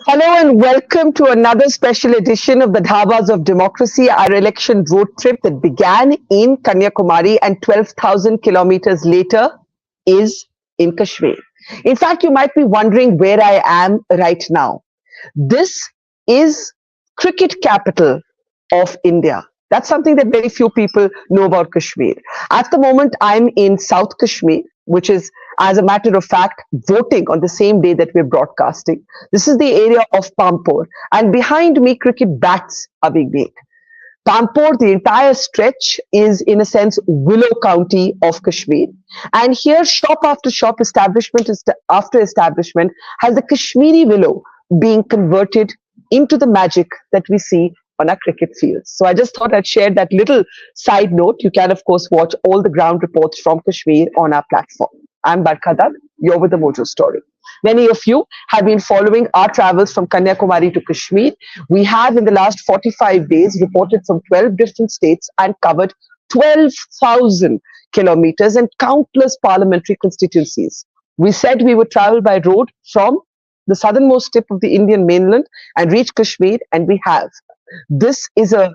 Hello and welcome to another special edition of the Dhabas of Democracy, our election road trip that began in Kanyakumari and 12,000 kilometers later is in Kashmir. In fact, you might be wondering where I am right now. This is cricket capital of India. That's something that very few people know about Kashmir. At the moment, I'm in South Kashmir, which is, as a matter of fact, voting on the same day that we're broadcasting. This is the area of Pampur, and behind me, cricket bats are being made. Pampur, the entire stretch, is in a sense Willow County of Kashmir. And here, shop after shop, establishment after establishment, has the Kashmiri willow being converted into the magic that we see on our cricket fields. So I just thought I'd share that little side note. You can, of course, watch all the ground reports from Kashmir on our platform. I'm Barkha Dutt. You're with the Mojo Story. Many of you have been following our travels from Kanyakumari to Kashmir. We have, in the last 45 days, reported from 12 different states and covered 12,000 kilometers and countless parliamentary constituencies. We said we would travel by road from the southernmost tip of the Indian mainland and reach Kashmir, and we have. This is a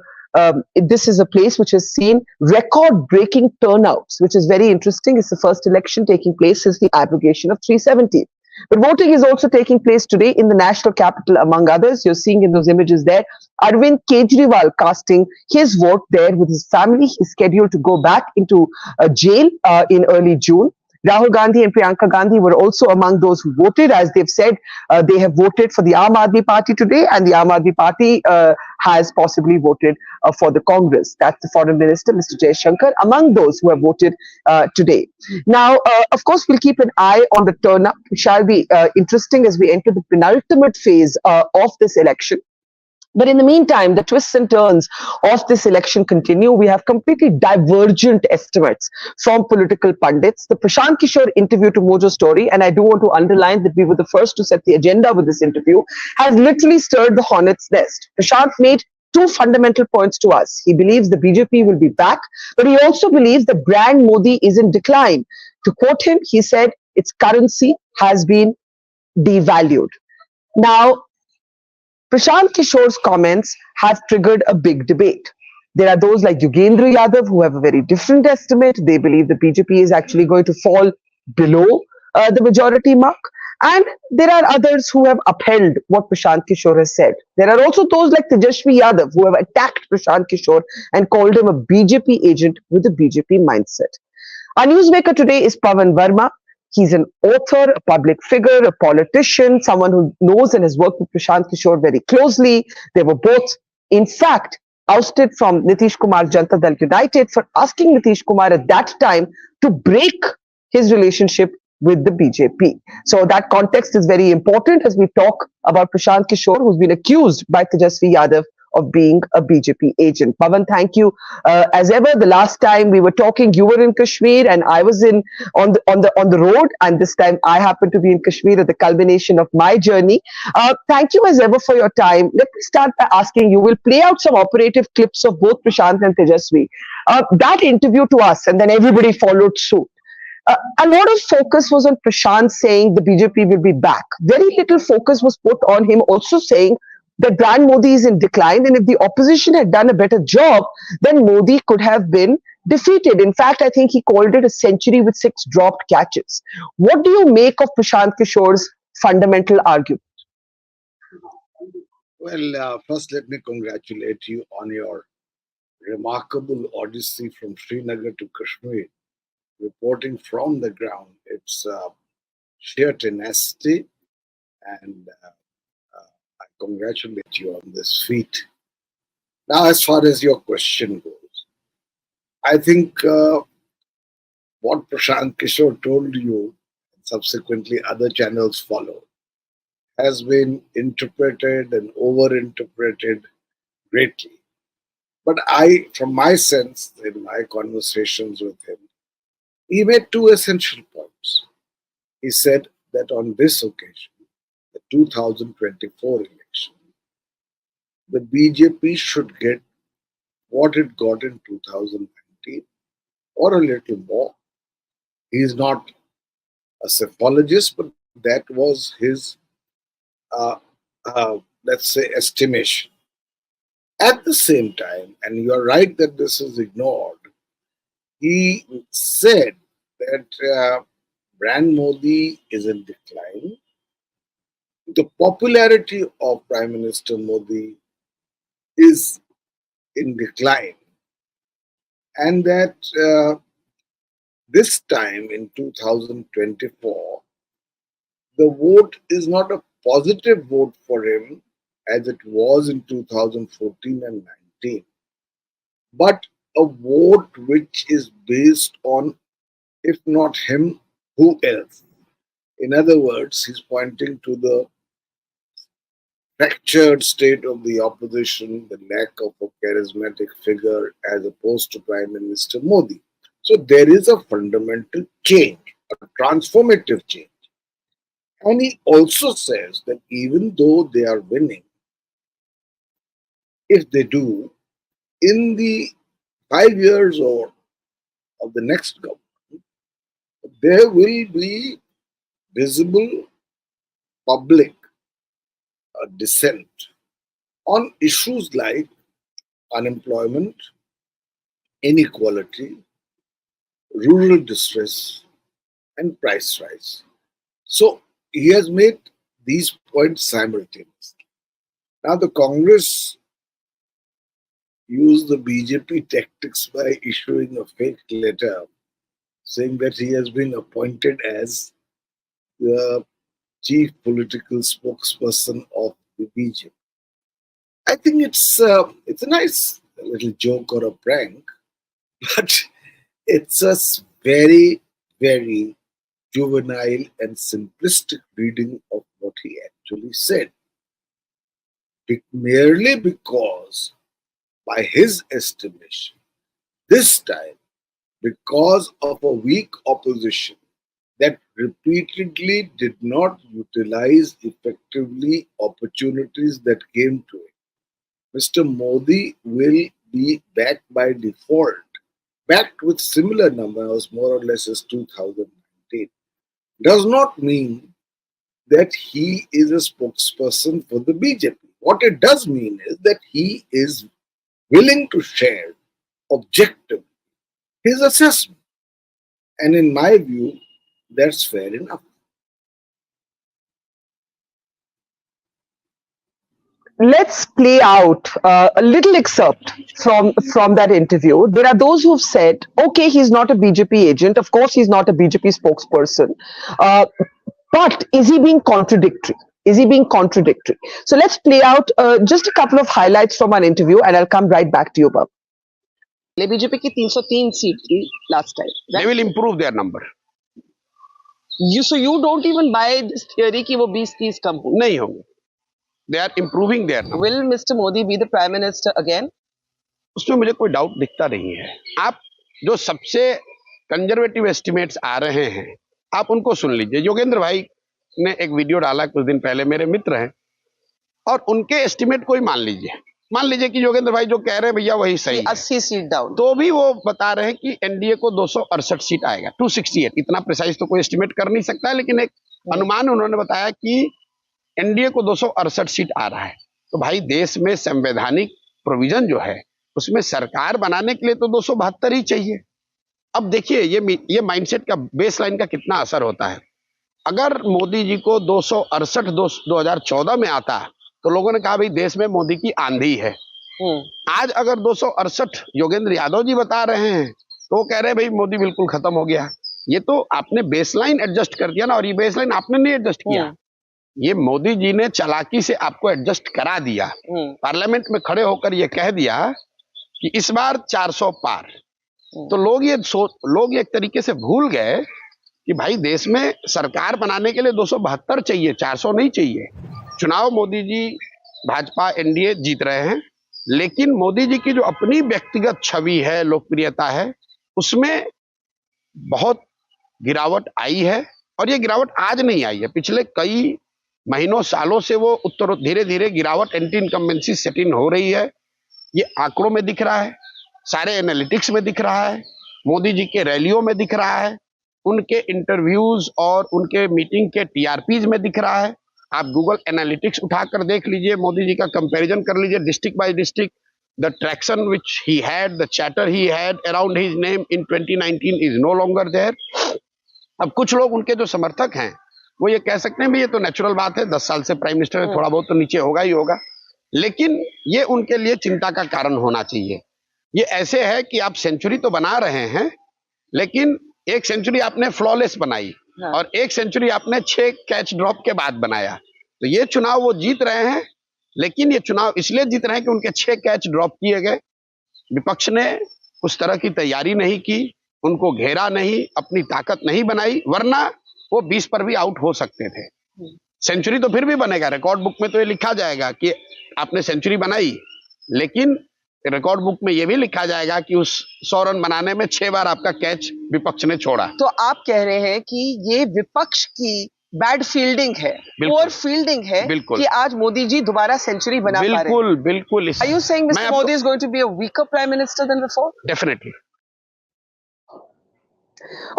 place which has seen record-breaking turnouts, which is very interesting. It's the first election taking place since the abrogation of 370. But voting is also taking place today in the national capital, among others. You're seeing in those images there, Arvind Kejriwal casting his vote there with his family. He's scheduled to go back into jail in early June. Rahul Gandhi and Priyanka Gandhi were also among those who voted. As they've said, they have voted for the Aam Aadmi Party today, and the Aam Aadmi Party has possibly voted for the Congress. That's the Foreign Minister, Mr. Jaishankar, among those who have voted today. Now, of course, we'll keep an eye on the turn-up. It shall be interesting as we enter the penultimate phase of this election. But in the meantime, the twists and turns of this election continue. We have completely divergent estimates from political pundits. The Prashant Kishor interview to Mojo Story, and I do want to underline that we were the first to set the agenda with this interview, has literally stirred the hornet's nest. Prashant made two fundamental points to us. He believes the BJP will be back, but he also believes the brand Modi is in decline. To quote him, he said its currency has been devalued. Now, Prashant Kishor's comments have triggered a big debate. There are those like Yogendra Yadav who have a very different estimate. They believe the BJP is actually going to fall below the majority mark. And there are others who have upheld what Prashant Kishor has said. There are also those like Tejashwi Yadav who have attacked Prashant Kishor and called him a BJP agent with a BJP mindset. Our newsmaker today is Pavan Verma. He's an author, a public figure, a politician, someone who knows and has worked with Prashant Kishor very closely. They were both, in fact, ousted from Nitish Kumar's Janata Dal United for asking Nitish Kumar at that time to break his relationship with the BJP. So that context is very important as we talk about Prashant Kishor, who's been accused by Tejaswi Yadav of being a BJP agent. Pavan, thank you. As ever, the last time we were talking, you were in Kashmir and I was on the road, and this time I happen to be in Kashmir at the culmination of my journey. Thank you as ever for your time. Let me start by asking you. We'll play out some operative clips of both Prashant and Tejaswi. That interview to us, and then everybody followed suit. A lot of focus was on Prashant saying the BJP will be back. Very little focus was put on him also saying that brand Modi is in decline, and if the opposition had done a better job, then Modi could have been defeated. In fact, I think he called it a century with 6 dropped catches. What do you make of Prashant Kishor's fundamental argument? Well, first let me congratulate you on your remarkable odyssey from Srinagar to Kashmir, reporting from the ground. It's sheer tenacity, and I congratulate you on this feat. Now, as far as your question goes, I think what Prashant Kishor told you, and subsequently other channels followed, has been interpreted and overinterpreted greatly. But from my sense, in my conversations with him, he made 2 essential points. He said that on this occasion, the 2024 election, the BJP should get what it got in 2019 or a little more. He is not a psephologist, but that was his let's say, estimation. At the same time, and you are right that this is ignored, he said that brand Modi is in decline. The popularity of Prime Minister Modi is in decline, and that this time in 2024, the vote is not a positive vote for him as it was in 2014 and 19, but a vote which is based on, if not him, who else? In other words, he's pointing to the fractured state of the opposition, the lack of a charismatic figure as opposed to Prime Minister Modi. So there is a fundamental change, a transformative change. And he also says that even though they are winning, if they do, in the 5 years or of the next government, there will be visible public dissent on issues like unemployment, inequality, rural distress, and price rise. So he has made these points simultaneously. Now the Congress used the BJP tactics by issuing a fake letter saying that he has been appointed as the chief political spokesperson of the BJP. I think it's a nice little joke or a prank, but it's a very, very juvenile and simplistic reading of what he actually said. Merely because, by his estimation, this time, because of a weak opposition that repeatedly did not utilize effectively opportunities that came to it, Mr. Modi will be back by default, backed with similar numbers more or less as 2019. Does not mean that he is a spokesperson for the BJP. What it does mean is that he is willing to share objectively his assessment. And in my view, that's fair enough. Let's play out a little excerpt from that interview. There are those who've said, okay, he's not a BJP agent. Of course, he's not a BJP spokesperson. But is he being contradictory? Is he being contradictory? So let's play out just a couple of highlights from an interview, and I'll come right back to you, Bob. BJP की 303 seat थी last time. They will improve their number. So you don't even buy this theory कि वो 20-30 कम हो. नहीं होंगे. They are improving their number. Will Mr. Modi be the Prime Minister again? उसमें मुझे कोई डाउट दिखता नहीं है. आप जो सबसे कंजर्वेटिव एस्टिमेट्स आ रहे हैं, आप उनको सुन लीजिए. योगेंद्र भाई ने एक वीडियो डाला कुछ दिन पहले, मेरे मित्र हैं, और उनके एस्टिमेट को ही मान लीजिए कि योगेंद्र भाई जो कह रहे हैं भैया वही सही है. 80 सीट डाउन. तो भी वो बता रहे हैं कि एनडीए को 268 सीट आएगा. 268, इतना प्रिसाइज तो कोई एस्टिमेट कर नहीं सकता है, लेकिन एक अनुमान उन्होंने बताया कि एनडीए को 268 सीट आ रहा है. तो भाई देश में संवैधानिक प्रोविजन जो है उसमेमें सरकार बनाने के लिए तो 272 ही चाहिए. अब देखिए ये माइंडसेट का बेसलाइन का कितना असर होता है. अगर मोदी जी को 268 2014 में आता तो लोगों ने कहा भाई देश में मोदी की आंधी है. आज अगर 268 योगेंद्र यादव जी बता रहे हैं तो वो कह रहे हैं भाई मोदी बिल्कुल खत्म हो गया. ये तो आपने बेसलाइन एडजस्ट कर दिया ना, और ये बेसलाइन आपने नहीं एडजस्ट किया, ये मोदी जी ने चालाकी से आपको एडजस्ट करा दिया. पार्लियामेंट में खड़े होकर ये कह दिया कि इस बार 400 पार. तो लोग ये एक तरीके से भूल गए कि भाई देश में सरकार बनाने के लिए 272 चाहिए, 400 नहीं चाहिए. चुनाव मोदी जी भाजपा एनडीए जीत रहे हैं, लेकिन मोदी जी की जो अपनी व्यक्तिगत छवि है, लोकप्रियता है, उसमें बहुत गिरावट आई है. और ये गिरावट आज नहीं आई है, पिछले कई महीनों सालों से वो धीरे धीरे गिरावट, एंटी इनकम्बेंसी सेट इन हो रही है. ये आंकड़ों में दिख रहा है, सारे एनालिटिक्स में दिख रहा है, मोदी जी के रैलियों में दिख रहा है, उनके इंटरव्यूज और उनके मीटिंग के टीआरपीज में दिख रहा है. आप गूगल एनालिटिक्स उठाकर देख लीजिए, मोदी जी का कंपैरिजन कर लीजिए district by district. The traction which he had, the chatter he had around his name in 2019 is no longer there. अब कुछ लोग उनके जो समर्थक हैं वो ये कह सकते हैं भाई ये तो नेचुरल बात है, 10 साल से प्राइम मिनिस्टर है, थोड़ा बहुत तो नीचे होगा ही होगा, लेकिन ये उनके लिए चिंता का कारण होना चाहिए. ये ऐसे है कि आप सेंचुरी तो बना रहे हैं, लेकिन एक सेंचुरी आपने फ्लॉलेस बनाई और एक सेंचुरी आपने 6 कैच ड्रॉप के बाद बनाया. तो ये चुनाव वो जीत रहे हैं, लेकिन ये चुनाव इसलिए जीत रहे हैं कि उनके 6 कैच ड्रॉप किए गए. विपक्ष ने उस तरह की तैयारी नहीं की, उनको घेरा नहीं, अपनी ताकत नहीं बनाई, वरना वो 20 पर भी आउट हो सकते थे. सेंचुरी तो फिर भी बनेगा, रिकॉर्ड बुक में तो ये लिखा जाएगा कि आपने सेंचुरी बनाई, लेकिन रिकॉर्ड बुक में ये भी लिखा जाएगा कि उस 100 रन बनाने में 6 बार आपका कैच विपक्ष ने छोड़ा. तो आप कह रहे हैं कि ये विपक्ष की बैड फील्डिंग है, पुअर फील्डिंग है कि आज मोदी जी दोबारा सेंचुरी बना पा रहे हैं. बिल्कुल बिल्कुल. Are you saying Mr. Modi is going to be a weaker prime minister than before? Definitely.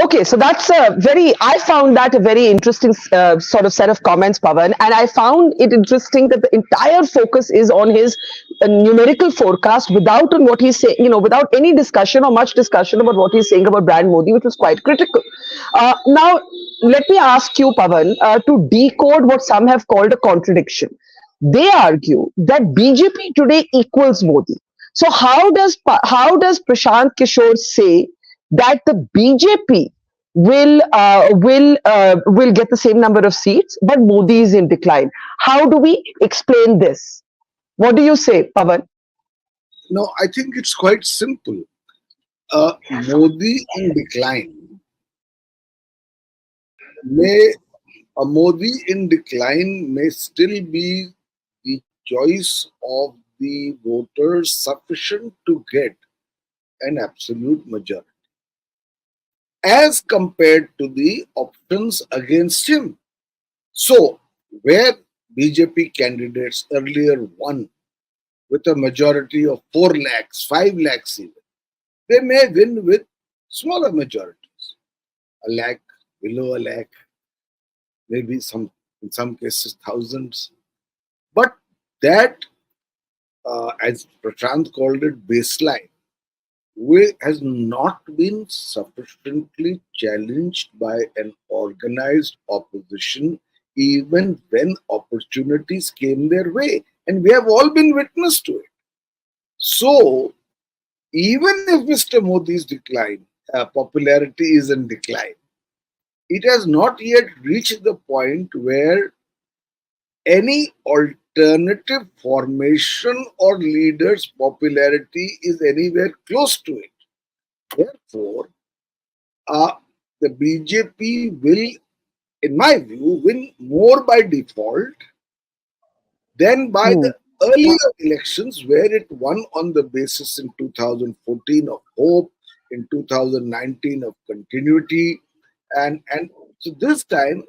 Okay, so that's I found that a very interesting sort of set of comments, Pavan, and I found it interesting that the entire focus is on his numerical forecast without on what he's saying, without any discussion or much discussion about what he's saying about brand Modi, which was quite critical. Now, let me ask you, Pavan, to decode what some have called a contradiction. They argue that BJP today equals Modi. So how does Prashant Kishor say that the BJP will get the same number of seats, but Modi is in decline? How do we explain this? What do you say, Pavan? No, I think it's quite simple. Modi in decline. A Modi in decline may still be the choice of the voters sufficient to get an absolute majority, as compared to the options against him. So, where BJP candidates earlier won with a majority of 4 lakhs, 5 lakhs even, they may win with smaller majorities, a lakh, below a lakh, maybe in some cases thousands. But that, as Prashant called it, baseline, has not been sufficiently challenged by an organized opposition, even when opportunities came their way. And we have all been witness to it. So, even if Mr. Modi's popularity is in decline, it has not yet reached the point where any alternative formation or leader's popularity is anywhere close to it. Therefore, the BJP will, in my view, win more by default than by the earlier elections, where it won on the basis in 2014 of hope, in 2019 of continuity, and so this time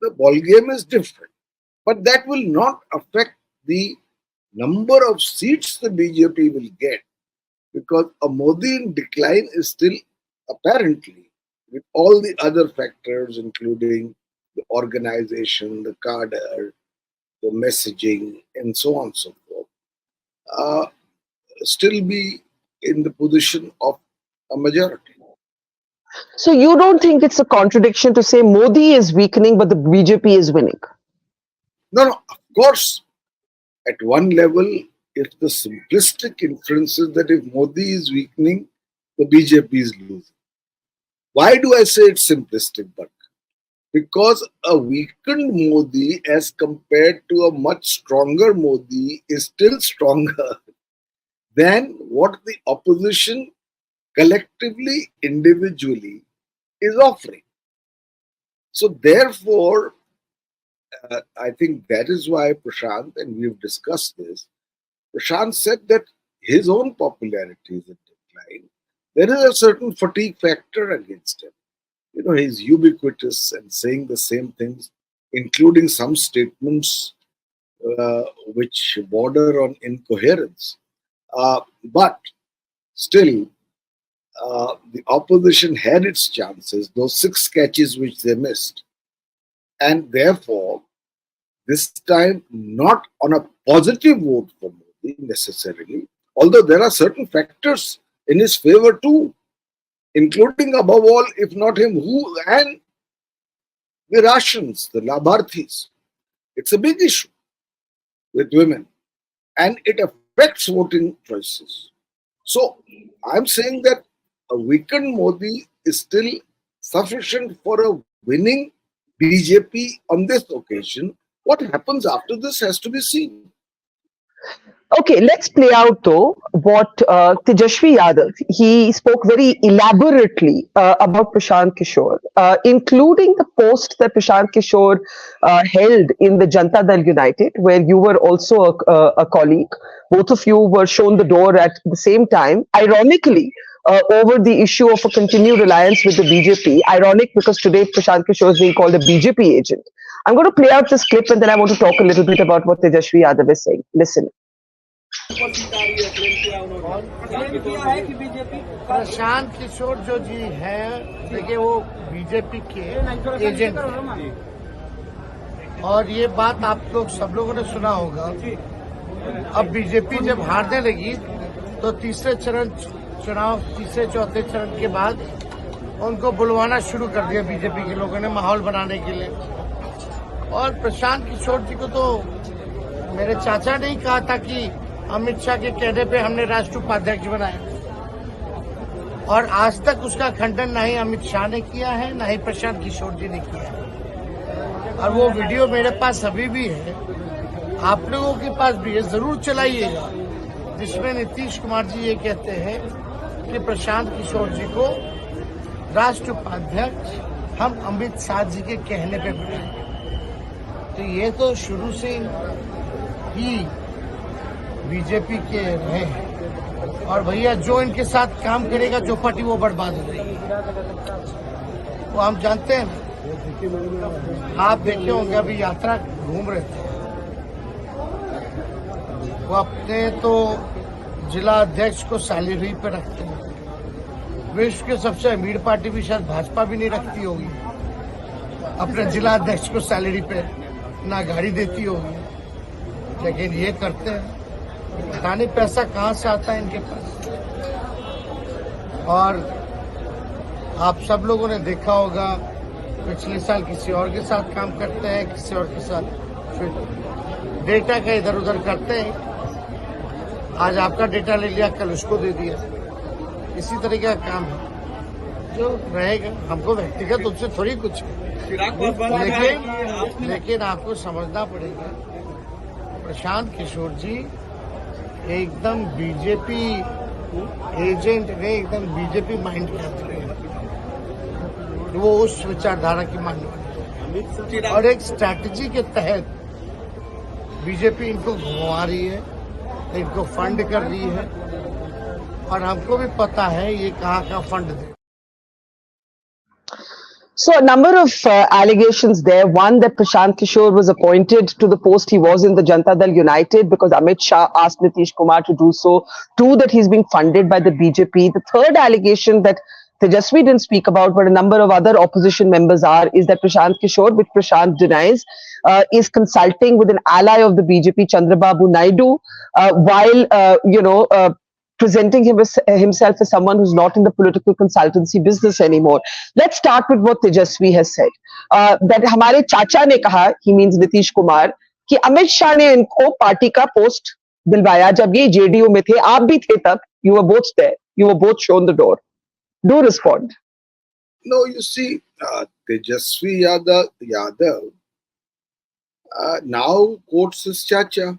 the ball game is different. But that will not affect the number of seats the BJP will get, because a Modi in decline is still apparently, with all the other factors, including the organization, the cadre, the messaging, and so on and so forth, still be in the position of a majority. So you don't think it's a contradiction to say Modi is weakening, but the BJP is winning? No, of course, at one level, it's the simplistic inferences that if Modi is weakening, the BJP is losing. Why do I say it's simplistic, Barkha? Because a weakened Modi as compared to a much stronger Modi is still stronger than what the opposition collectively, individually is offering. So therefore, I think that is why Prashant, and we've discussed this, Prashant said that his own popularity is in decline. There is a certain fatigue factor against him. He's ubiquitous and saying the same things, including some statements which border on incoherence. But still, the opposition had its chances, those 6 catches which they missed. And therefore, this time not on a positive vote for Modi necessarily, although there are certain factors in his favor too, including above all, if not him, who, and the Russians, the Labharthis. It's a big issue with women and it affects voting choices. So I'm saying that a weakened Modi is still sufficient for a winning BJP on this occasion. What happens after this has to be seen. Okay, let's play out though what Tejashwi Yadav, he spoke very elaborately about Prashant Kishor, including the post that Prashant Kishor held in the Janata Dal United, where you were also a colleague. Both of you were shown the door at the same time, ironically, over the issue of a continued alliance with the BJP. Ironic because today Prashant Kishor is being called a BJP agent. I'm going to play out this clip and then I want to talk a little bit about what Tejashwi Yadav is saying. Listen. Prashant Kishor जो जी हैं, देखिए वो BJP के agent हैं और ये बात आप लोग सब लोगों ने सुना होगा। अब बीजेपी जब हारने लगी तो तीसरे चौथे चरण के बाद उनको बुलवाना शुरू कर दिया बीजेपी के लोगों ने माहौल बनाने के लिए। और प्रशांत किशोर जी को तो मेरे चाचा ने ही कहा था कि अमित शाह के कहने पे हमने राष्ट्रीय उपाध्यक्ष बनाया और आज तक उसका खंडन ना ही अमित शाह ने किया है ना ही प्रशांत किशोर जी ने किया है। और वो वीडियो मेरे पास अभी भी है, आप लोगों के पास भी है, जरूर चलाइएगा, जिसमें नीतीश कुमार जी ये कहते हैं कि प्रशांत किशोर जी को राष्ट्रीय उपाध्यक्ष हम अमित शाह जी के कहने पे बनाए। तो ये तो शुरू से ही बीजेपी के रहे हैं और भैया जो इनके साथ काम करेगा चौपाटी वो बर्बाद हो जाएगी। वो हम जानते हैं, आप देखे होंगे अभी यात्रा घूम रहे थे, वो अपने तो जिला अध्यक्ष को सैलरी पे रखते हैं। विश्व के सबसे अमीर पार्टी भी शायद भाजपा भी नहीं रखती होगी, अपने जिला अध्यक्ष को सैलरी पे ना गाड़ी देती होगी, लेकिन ये करते हैं। पता नहीं पैसा कहाँ से आता है इनके पास। और आप सब लोगों ने देखा होगा पिछले साल किसी और के साथ काम करते हैं, किसी और के साथ फिर डेटा का इधर उधर करते हैं। आज आपका डेटा ले लिया, कल उसको दे दिया। इसी तरीके का काम है जो रहेगा। हमको व्यक्तिगत रूप से थोड़ी कुछ, लेकिन आपको समझना पड़ेगा प्रशांत किशोर जी एकदम बीजेपी एजेंट ने, एकदम बीजेपी माइंड के आते हैं। वो उस विचारधारा की मानने वाले और एक स्ट्रैटेजी के तहत बीजेपी इनको घुमा रही है, इनको फंड कर रही है और हमको भी पता है ये कहाँ fund they. So a number of allegations there. One, that Prashant Kishor was appointed to the post he was in the Janata Dal United because Amit Shah asked Nitish Kumar to do so. Two, that he's being funded by the BJP. The third allegation that Tejaswi didn't speak about, but a number of other opposition members are, is that Prashant Kishor, which Prashant denies, is consulting with an ally of the BJP, Chandrababu Naidu, while, presenting himself as someone who's not in the political consultancy business anymore. Let's start with what Tejaswi has said. That हमारे चाचा ने कहा, he means Nitish Kumar, कि अमित शाह ने इनको party का post दिलवाया जब ये जेडीयू में थे, आप भी थे तब, you were both there, you were both shown the door. Do respond. No, you see, Tejaswi Yadav now quotes his chacha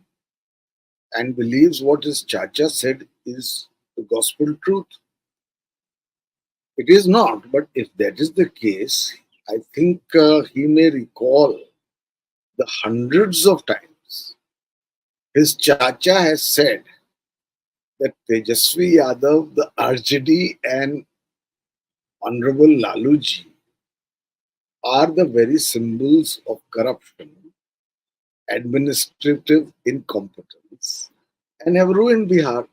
and believes what his chacha said is the gospel truth. It is not, but if that is the case, I think he may recall the hundreds of times his chacha has said that Tejaswi Yadav, the RJD and Honorable Laluji are the very symbols of corruption, administrative incompetence, and have ruined Bihar.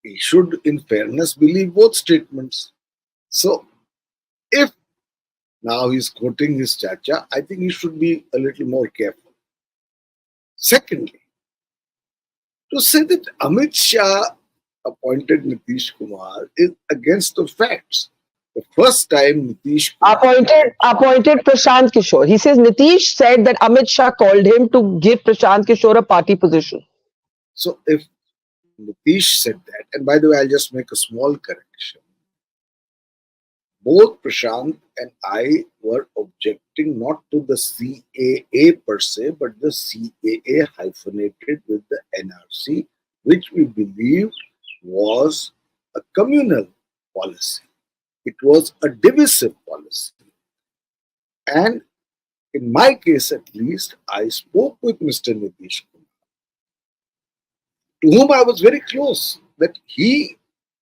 He should, in fairness, believe both statements. So, if now he's quoting his chacha, I think he should be a little more careful. Secondly, to say that Amit Shah appointed Nitish Kumar is against the facts. The first time Nitish Kumar appointed Prashant Kishor. He says Nitish said that Amit Shah called him to give Prashant Kishor a party position. So if Nitish said that, and by the way, I'll just make a small correction. Both Prashant and I were objecting not to the CAA per se, but the CAA hyphenated with the NRC, which we believed was a communal policy. It was a divisive policy. And in my case at least, I spoke with Mr. Nitish Kumar, to whom I was very close, that he,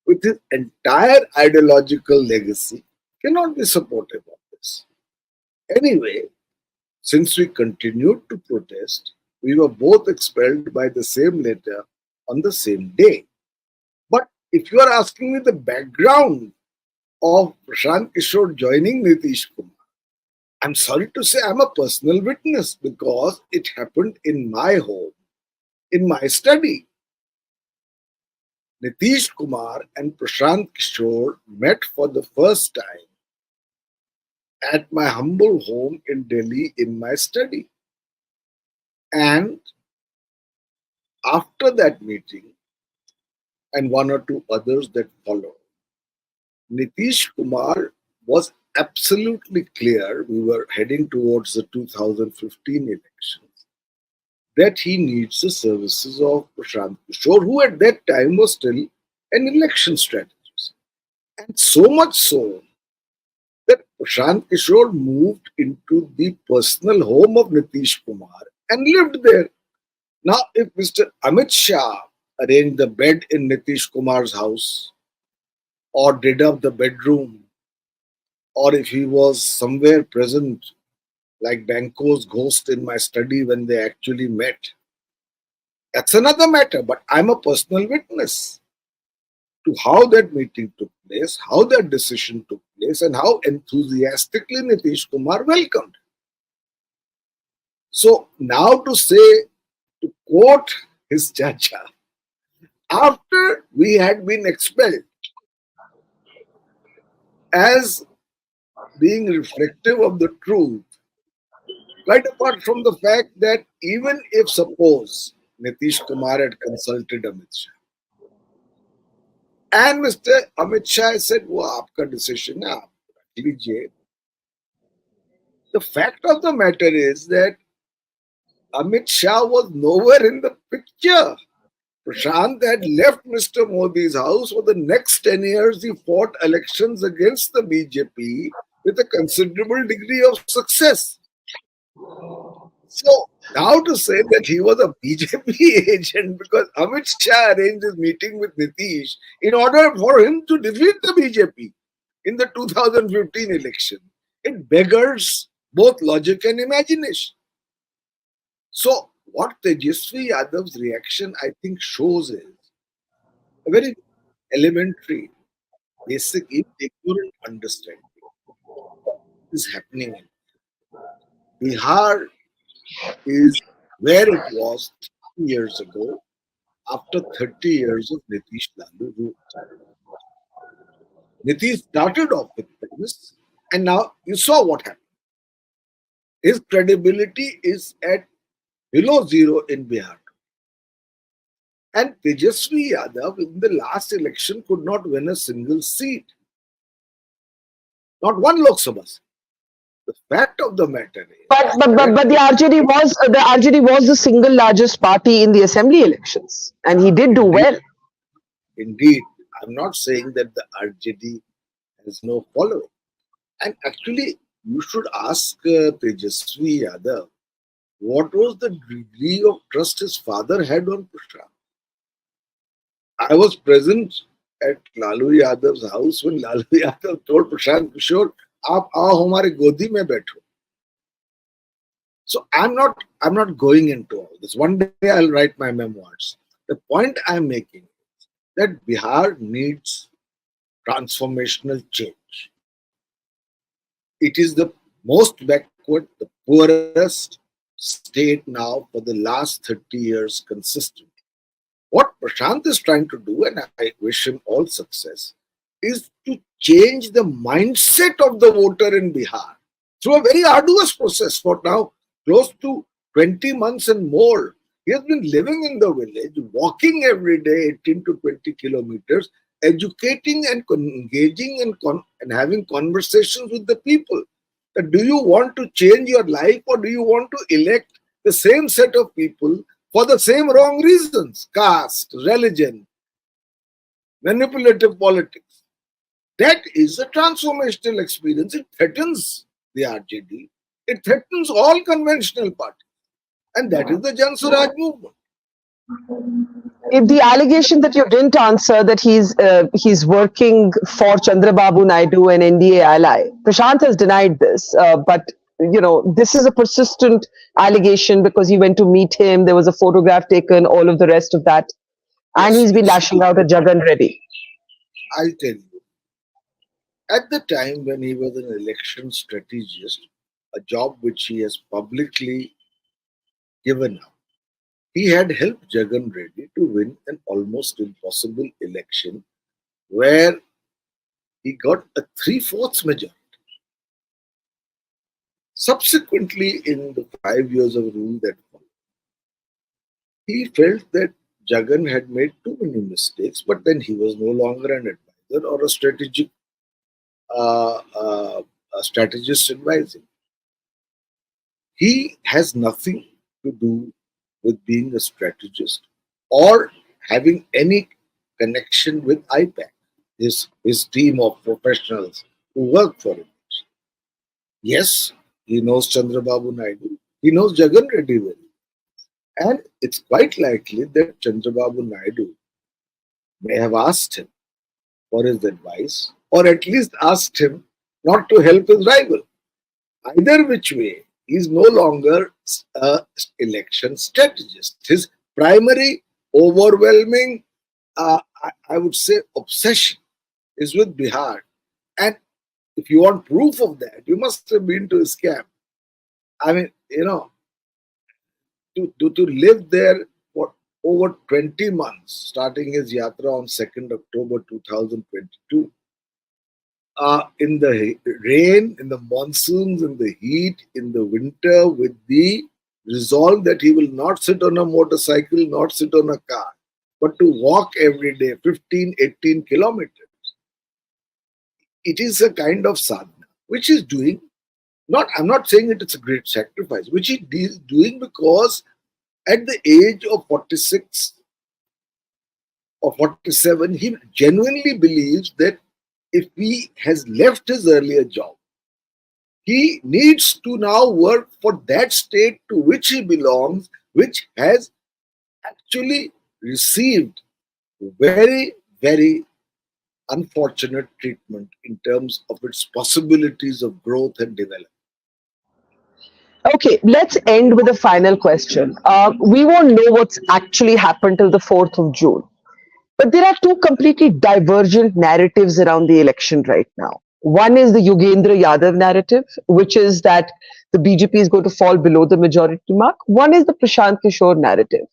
with his entire ideological legacy, cannot be supportive of this. Anyway, since we continued to protest, we were both expelled by the same letter on the same day. But if you are asking me the background of Prashant Kishor joining Nitish Kumar, I'm sorry to say I'm a personal witness because it happened in my home, in my study. Nitish Kumar and Prashant Kishor met for the first time at my humble home in Delhi in my study. And after that meeting, and one or two others that followed, Nitish Kumar was absolutely clear, we were heading towards the 2015 elections, that he needs the services of Prashant Kishor, who at that time was still an election strategist. And so much so that Prashant Kishor moved into the personal home of Nitish Kumar and lived there. Now, if Mr. Amit Shah arranged the bed in Nitish Kumar's house, or did up the bedroom, or if he was somewhere present, like Banco's ghost in my study when they actually met, that's another matter. But I'm a personal witness to how that meeting took place, how that decision took place, and how enthusiastically Nitish Kumar welcomed. So now to say, to quote his chacha, after we had been expelled, as being reflective of the truth, quite apart from the fact that even if suppose Nitish Kumar had consulted Amit Shah, and Mr. Amit Shah said, "वो आपका decision है, आप रख लीजिए." The fact of the matter is that Amit Shah was nowhere in the picture. Prashant had left Mr. Modi's house. For the next 10 years, he fought elections against the BJP with a considerable degree of success. So now to say that he was a BJP agent because Amit Shah arranged his meeting with Nitish in order for him to defeat the BJP in the 2015 election, it beggars both logic and imagination. So what Tejaswi Yadav's reaction, I think, shows is a very elementary, basic, ignorant understanding of what is happening in Bihar is where it was 30 years ago after 30 years of Nitish Lalu rule. Nitish started off with premise, and now you saw what happened. His credibility is at below zero in Bihar. And Tejaswi Yadav in the last election could not win a single seat. Not one Lok Sabha seat. The fact of the matter is, but the RJD was the single largest party in the assembly elections, and he did do well. Indeed, I'm not saying that the RJD has no following. And actually, you should ask Tejaswi Yadav what was the degree of trust his father had on Prashant. I was present at Lalu Yadav's house when Lalu Yadav told Prashant Kishor, "Aap aao hamare godi mein baitho." So I'm not going into all this. One day I'll write my memoirs. The point I'm making is that Bihar needs transformational change. It is the most backward, the poorest state now for the last 30 years consistently. What Prashant is trying to do, and I wish him all success, is to change the mindset of the voter in Bihar through a very arduous process for now close to 20 months and more. He has been living in the village, walking every day 18 to 20 kilometers, educating and engaging and having conversations with the people. That do you want to change your life, or do you want to elect the same set of people for the same wrong reasons? Caste, religion, manipulative politics. That is a transformational experience. It threatens the RJD. It threatens all conventional parties. And that is the Jan Swaraj movement. If the allegation that you didn't answer, that he's working for Chandrababu Naidu, an NDA ally, Prashant has denied this. But you know, this is a persistent allegation because he went to meet him. There was a photograph taken, all of the rest of that, and he's been lashing out at Jagan Reddy. I'll tell you, at the time when he was an election strategist, a job which he has publicly given up, he had helped Jagan Reddy to win an almost impossible election where he got a 3/4 majority. Subsequently, in the 5 years of rule that followed, he felt that Jagan had made too many mistakes, but then he was no longer an advisor or a strategist advising. He has nothing to do with being a strategist or having any connection with IPAC, his team of professionals who work for him. Yes, he knows Chandrababu Naidu, he knows Jagan Reddy well. And it's quite likely that Chandrababu Naidu may have asked him for his advice, or at least asked him not to help his rival. Either which way, he's no longer an election strategist. His primary, overwhelming, I would say, obsession is with Bihar. And if you want proof of that, you must have been to his camp. I mean, you know, to live there for over 20 months, starting his yatra on 2nd October 2022, in the rain, in the monsoons, in the heat, in the winter, with the resolve that he will not sit on a motorcycle, not sit on a car, but to walk every day 15, 18 kilometers. It is a kind of sadhana, which he's doing. I'm not saying that it's a great sacrifice, which he is doing because at the age of 46 or 47, he genuinely believes that if he has left his earlier job, he needs to now work for that state to which he belongs, which has actually received very, very unfortunate treatment in terms of its possibilities of growth and development. Okay, let's end with a final question. We won't know what's actually happened till the 4th of June. But there are two completely divergent narratives around the election right now. One is the Yogendra Yadav narrative, which is that the BJP is going to fall below the majority mark. One is the Prashant Kishor narrative.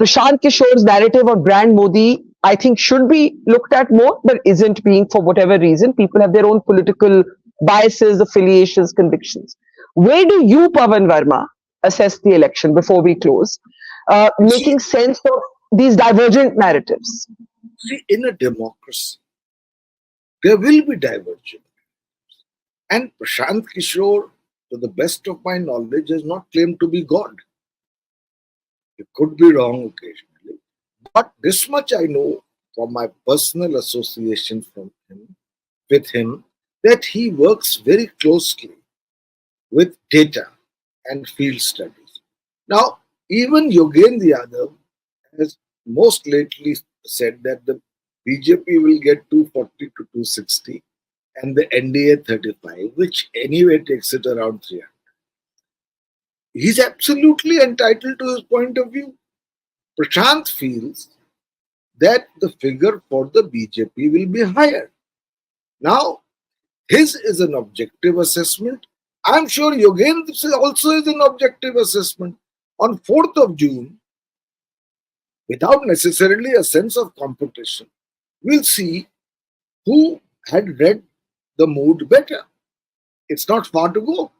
Prashant Kishor's narrative on brand Modi, I think, should be looked at more, but isn't being for whatever reason. People have their own political biases, affiliations, convictions. Where do you, Pavan Verma, assess the election before we close, making sense of these divergent narratives? See, in a democracy, there will be divergent. And Prashant Kishor, to the best of my knowledge, has not claimed to be God. He could be wrong occasionally. But this much I know from my personal association with him, that he works very closely with data and field studies. Now, even Yogendra Yadav has most lately said that the BJP will get 240 to 260 and the NDA 35, which anyway takes it around 300. He's absolutely entitled to his point of view. Prashant feels that the figure for the BJP will be higher. Now, his is an objective assessment. I'm sure Yogendra also is an objective assessment. On 4th of June, without necessarily a sense of competition, we'll see who had read the mood better. It's not far to go.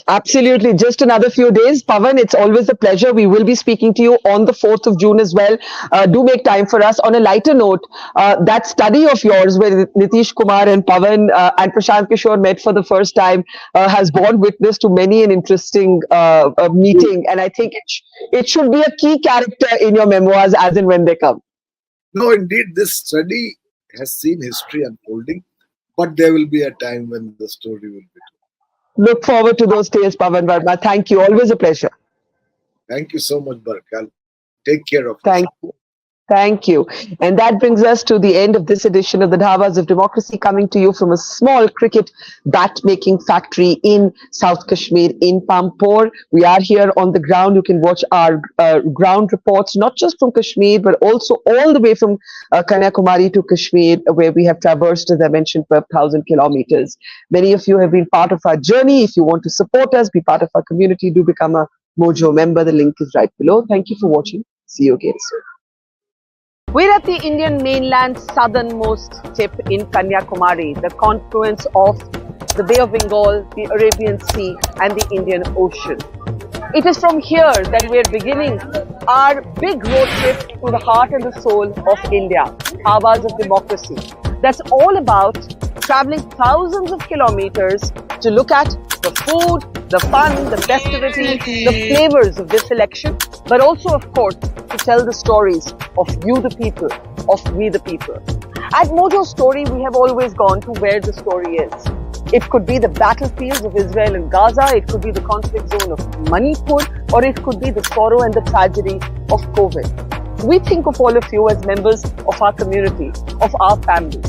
Absolutely. Just another few days. Pavan, it's always a pleasure. We will be speaking to you on the 4th of June as well. Do make time for us. On a lighter note, that study of yours where Nitish Kumar and Pavan and Prashant Kishor met for the first time has borne witness to many an interesting meeting. And I think it should be a key character in your memoirs as and when they come. No, indeed, this study has seen history unfolding, but there will be a time when the story will be told. Look forward to those days, Pavan Verma. Thank you. Always a pleasure. Thank you so much, Barkha. Take care of Thank you. Thank you. And that brings us to the end of this edition of the Dhabas of Democracy, coming to you from a small cricket bat-making factory in South Kashmir, in Pampore. We are here on the ground. You can watch our ground reports, not just from Kashmir, but also all the way from Kanyakumari to Kashmir, where we have traversed, as I mentioned, 12,000 kilometers. Many of you have been part of our journey. If you want to support us, be part of our community, do become a Mojo member. The link is right below. Thank you for watching. See you again soon. We're at the Indian mainland's southernmost tip in Kanyakumari, the confluence of the Bay of Bengal, the Arabian Sea and the Indian Ocean. It is from here that we're beginning our big road trip to the heart and the soul of India, Dhabas of Democracy. That's all about traveling thousands of kilometers to look at the food, the fun, the festivity, the flavors of this election, but also, of course, to tell the stories of you the people, of we the people. At Mojo Story, we have always gone to where the story is. It could be the battlefields of Israel and Gaza, it could be the conflict zone of Manipur, or it could be the sorrow and the tragedy of COVID. We think of all of you as members of our community, of our family.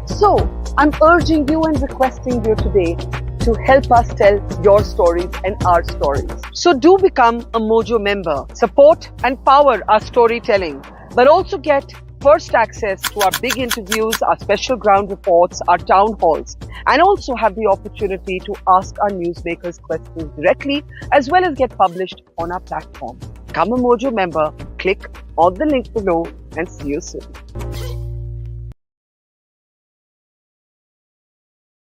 So, I'm urging you and requesting you today to help us tell your stories and our stories. So do become a Mojo member. Support and power our storytelling, but also get first access to our big interviews, our special ground reports, our town halls, and also have the opportunity to ask our newsmakers questions directly, as well as get published on our platform. Become a Mojo member, click on the link below, and see you soon.